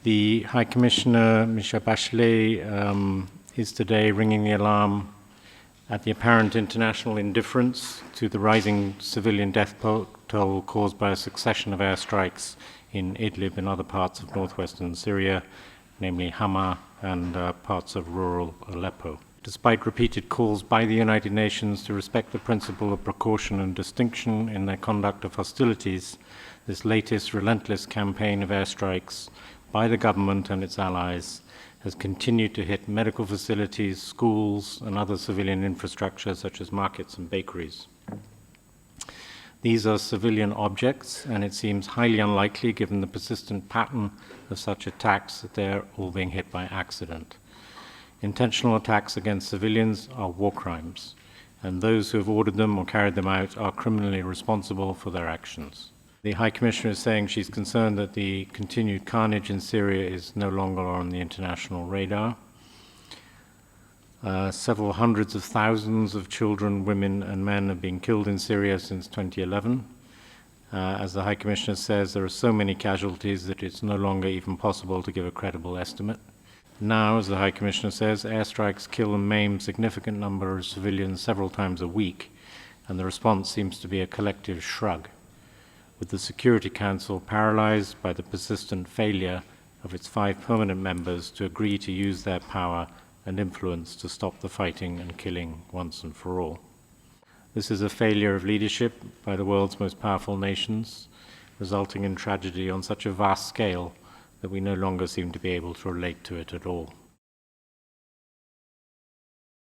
The High Commissioner Michelle Bachelet is today ringing the alarm at the apparent international indifference to the rising civilian death toll caused by a succession of airstrikes in Idlib and other parts of northwestern Syria, namely Hama and parts of rural Aleppo. Despite repeated calls by the United Nations to respect the principle of precaution and distinction in their conduct of hostilities, this latest relentless campaign of airstrikes by the government and its allies has continued to hit medical facilities, schools, and other civilian infrastructure such as markets and bakeries. These are civilian objects, and it seems highly unlikely, given the persistent pattern of such attacks, that they're all being hit by accident. Intentional attacks against civilians are war crimes, and those who have ordered them or carried them out are criminally responsible for their actions. The High Commissioner is saying she's concerned that the continued carnage in Syria is no longer on the international radar. Several hundreds of thousands of children, women, and men have been killed in Syria since 2011. As the High Commissioner says, there are so many casualties that it's no longer even possible to give a credible estimate. Now, as the High Commissioner says, airstrikes kill and maim significant number of civilians several times a week, and the response seems to be a collective shrug, with the Security Council paralyzed by the persistent failure of its 5 permanent members to agree to use their power and influence to stop the fighting and killing once and for all. This is a failure of leadership by the world's most powerful nations, resulting in tragedy on such a vast scale that we no longer seem to be able to relate to it at all.